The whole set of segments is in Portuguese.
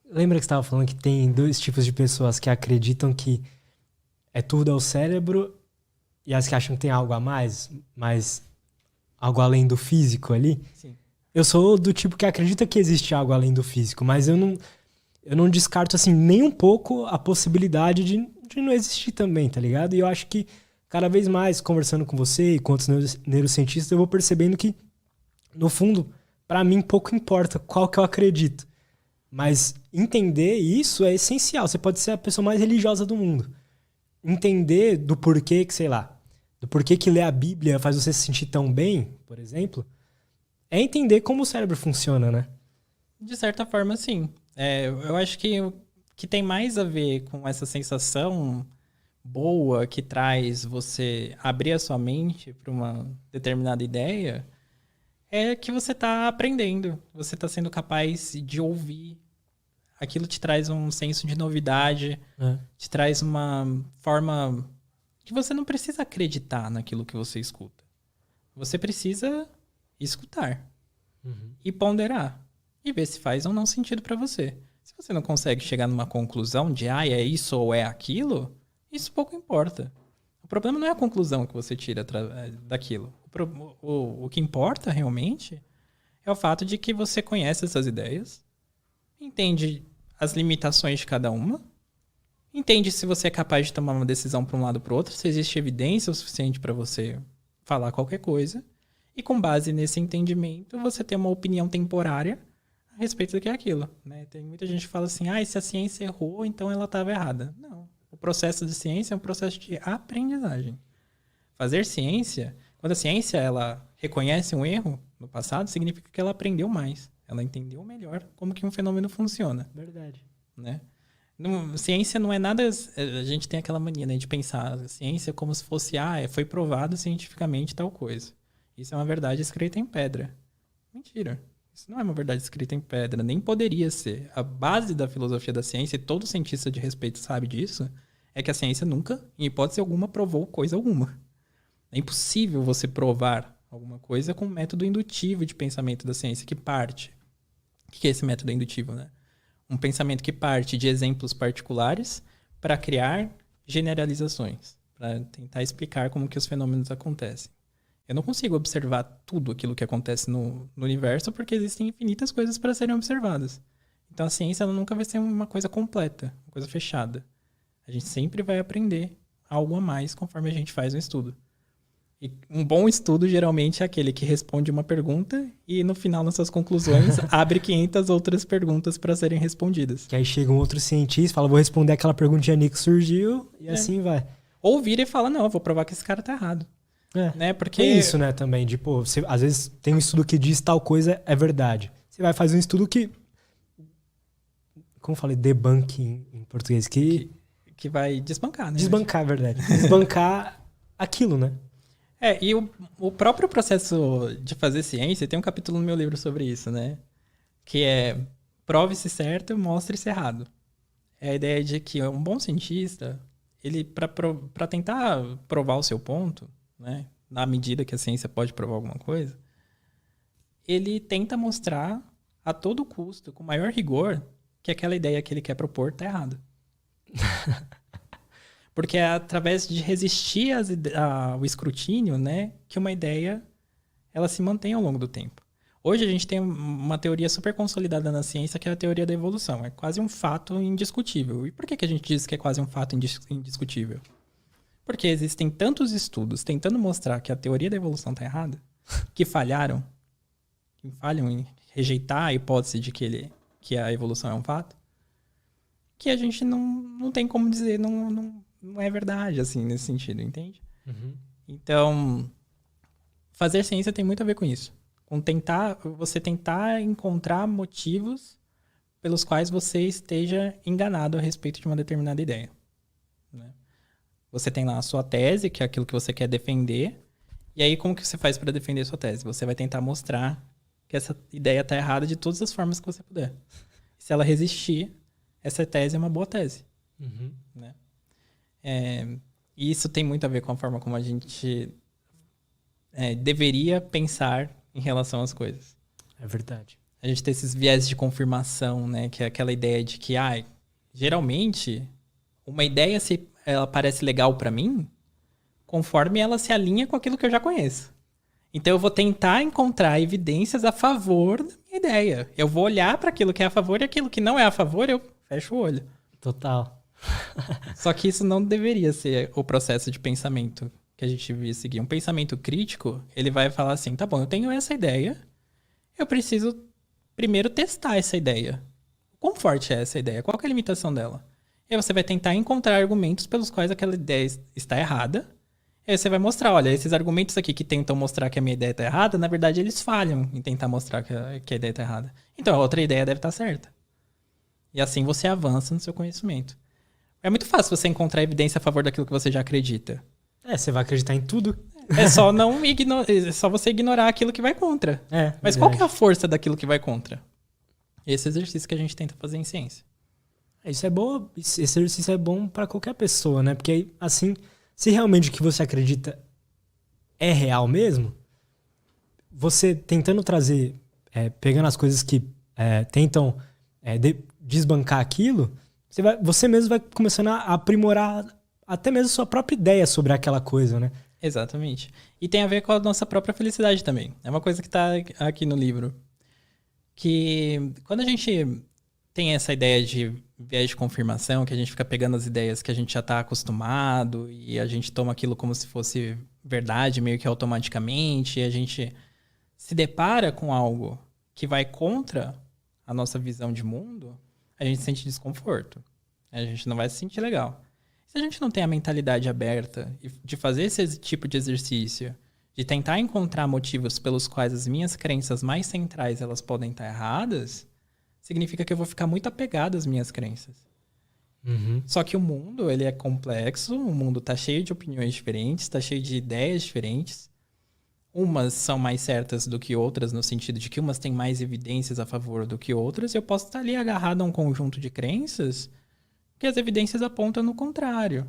Lembra que você estava falando que tem dois tipos de pessoas que acreditam que é tudo ao cérebro e as que acham que tem algo a mais, mas algo além do físico ali? Sim. Eu sou do tipo que acredita que existe algo além do físico, mas eu não descarto assim nem um pouco a possibilidade de não existir também, tá ligado? E eu acho que cada vez mais, conversando com você e com outros neurocientistas, eu vou percebendo que, no fundo, pra mim pouco importa qual que eu acredito. Mas entender isso é essencial. Você pode ser a pessoa mais religiosa do mundo. Entender do porquê que, sei lá, do porquê que ler a Bíblia faz você se sentir tão bem, por exemplo, é entender como o cérebro funciona, né? De certa forma, sim. Eu acho que o que tem mais a ver com essa sensação boa que traz você abrir a sua mente para uma determinada ideia é que você está aprendendo, você está sendo capaz de ouvir. Aquilo te traz um senso de novidade, É. te traz uma forma que você não precisa acreditar naquilo que você escuta. Você precisa escutar e ponderar e ver se faz ou não sentido para você. Se você não consegue chegar numa conclusão de é isso ou é aquilo, isso pouco importa. O problema não é a conclusão que você tira daquilo. O que importa realmente é o fato de que você conhece essas ideias, entende as limitações de cada uma, entende se você é capaz de tomar uma decisão para um lado ou para o outro, se existe evidência o suficiente para você falar qualquer coisa, e com base nesse entendimento, você tem uma opinião temporária a respeito do que é aquilo. Né? Tem muita gente que fala assim, se a ciência errou, então ela estava errada. Não. O processo de ciência é um processo de aprendizagem. Fazer ciência, quando a ciência ela reconhece um erro no passado, significa que ela aprendeu mais. Ela entendeu melhor como que um fenômeno funciona. Verdade. Né? Ciência não é nada... A gente tem aquela mania, né, de pensar a ciência como se fosse, foi provado cientificamente tal coisa. Isso é uma verdade escrita em pedra. Mentira. Isso não é uma verdade escrita em pedra, nem poderia ser. A base da filosofia da ciência, e todo cientista de respeito sabe disso, é que a ciência nunca, em hipótese alguma, provou coisa alguma. É impossível você provar alguma coisa com um método indutivo de pensamento da ciência que parte. O que é esse método indutivo, né? Um pensamento que parte de exemplos particulares para criar generalizações, para tentar explicar como que os fenômenos acontecem. Eu não consigo observar tudo aquilo que acontece no universo porque existem infinitas coisas para serem observadas. Então a ciência ela nunca vai ser uma coisa completa, uma coisa fechada. A gente sempre vai aprender algo a mais conforme a gente faz um estudo. E um bom estudo geralmente é aquele que responde uma pergunta e no final, nas suas conclusões, abre 500 outras perguntas para serem respondidas. Que aí chega um outro cientista, fala, vou responder aquela perguntinha ali que surgiu, e assim vai. Ou vira e fala, não, eu vou provar que esse cara tá errado. Né? Porque... Tem isso, né, também, de, pô, você, às vezes tem um estudo que diz tal coisa é verdade. Você vai fazer um estudo que, como eu falei, debunking em português, que vai desbancar, né? Desbancar, é verdade. Desbancar aquilo, né? E o próprio processo de fazer ciência, tem um capítulo no meu livro sobre isso, né? Que é prove-se certo, mostre-se errado. É a ideia de que um bom cientista, ele para tentar provar o seu ponto, né? Na medida que a ciência pode provar alguma coisa, ele tenta mostrar a todo custo, com maior rigor, que aquela ideia que ele quer propor está errada. Porque é através de resistir ao escrutínio, né, que uma ideia ela se mantém ao longo do tempo. Hoje a gente tem uma teoria super consolidada na ciência que é a teoria da evolução. É quase um fato indiscutível. E por que a gente diz que é quase um fato indiscutível? Porque existem tantos estudos tentando mostrar que a teoria da evolução está errada, que falham em rejeitar a hipótese de que a evolução é um fato, que a gente não tem como dizer, não é verdade, assim, nesse sentido, entende? Uhum. Então, fazer ciência tem muito a ver com isso. Com você tentar encontrar motivos pelos quais você esteja enganado a respeito de uma determinada ideia. Né? Você tem lá a sua tese, que é aquilo que você quer defender, e aí como que você faz para defender a sua tese? Você vai tentar mostrar que essa ideia está errada de todas as formas que você puder. Se ela resistir, essa tese é uma boa tese. Uhum. Né? E isso tem muito a ver com a forma como a gente deveria pensar em relação às coisas. É verdade. A gente tem esses viés de confirmação, né? Que é aquela ideia de que, geralmente, uma ideia, se ela parece legal pra mim, conforme ela se alinha com aquilo que eu já conheço. Então, eu vou tentar encontrar evidências a favor da minha ideia. Eu vou olhar pra aquilo que é a favor e aquilo que não é a favor, eu fecho o olho. Total. Só que isso não deveria ser o processo de pensamento que a gente devia seguir. Um pensamento crítico, ele vai falar assim, tá bom, eu tenho essa ideia, eu preciso primeiro testar essa ideia. Quão forte é essa ideia? Qual que é a limitação dela? E aí você vai tentar encontrar argumentos pelos quais aquela ideia está errada. E aí você vai mostrar, olha, esses argumentos aqui que tentam mostrar que a minha ideia está errada, na verdade eles falham em tentar mostrar que a ideia está errada. Então a outra ideia deve estar certa. E assim você avança no seu conhecimento. É muito fácil você encontrar evidência a favor daquilo que você já acredita. Você vai acreditar em tudo. É só é só você ignorar aquilo que vai contra. Mas qual que é a força daquilo que vai contra? Esse exercício que a gente tenta fazer em ciência. Isso é bom, esse exercício é bom pra qualquer pessoa, né? Porque aí, assim, se realmente o que você acredita é real mesmo, você tentando trazer, pegando as coisas que tentam desbancar aquilo, você mesmo vai começando a aprimorar até mesmo sua própria ideia sobre aquela coisa, né? Exatamente. E tem a ver com a nossa própria felicidade também. É uma coisa que tá aqui no livro. Que quando a gente tem essa ideia de viés de confirmação, que a gente fica pegando as ideias que a gente já tá acostumado e a gente toma aquilo como se fosse verdade, meio que automaticamente, e a gente se depara com algo que vai contra a nossa visão de mundo, a gente sente desconforto. A gente não vai se sentir legal. Se a gente não tem a mentalidade aberta de fazer esse tipo de exercício, de tentar encontrar motivos pelos quais as minhas crenças mais centrais elas podem estar erradas, significa que eu vou ficar muito apegado às minhas crenças. Uhum. Só que o mundo, ele é complexo, o mundo tá cheio de opiniões diferentes, tá cheio de ideias diferentes. Umas são mais certas do que outras, no sentido de que umas têm mais evidências a favor do que outras, e eu posso estar ali agarrado a um conjunto de crenças que as evidências apontam no contrário.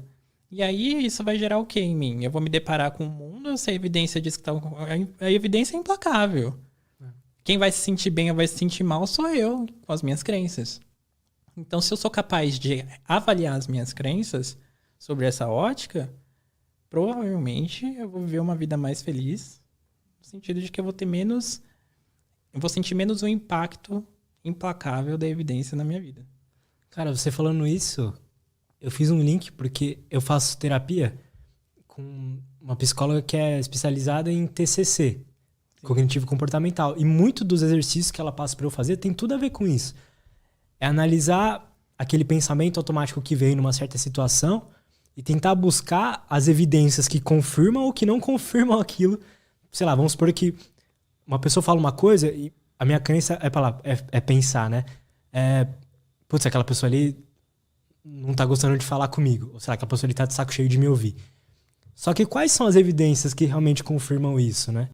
E aí isso vai gerar o quê em mim? Eu vou me deparar com o mundo, se a evidência diz que tá... A evidência é implacável. Quem vai se sentir bem ou vai se sentir mal sou eu, com as minhas crenças. Então, se eu sou capaz de avaliar as minhas crenças sobre essa ótica, provavelmente eu vou viver uma vida mais feliz, no sentido de que eu vou ter menos... Eu vou sentir menos o impacto implacável da evidência na minha vida. Cara, você falando isso, eu fiz um link porque eu faço terapia com uma psicóloga que é especializada em TCC, cognitivo comportamental. E muito dos exercícios que ela passa para eu fazer tem tudo a ver com isso. É analisar aquele pensamento automático que veio numa certa situação e tentar buscar as evidências que confirmam ou que não confirmam aquilo. Sei lá, vamos supor que uma pessoa fala uma coisa e a minha crença é pensar, né? Putz, aquela pessoa ali não tá gostando de falar comigo. Ou será que aquela pessoa ali tá de saco cheio de me ouvir? Só que quais são as evidências que realmente confirmam isso, né?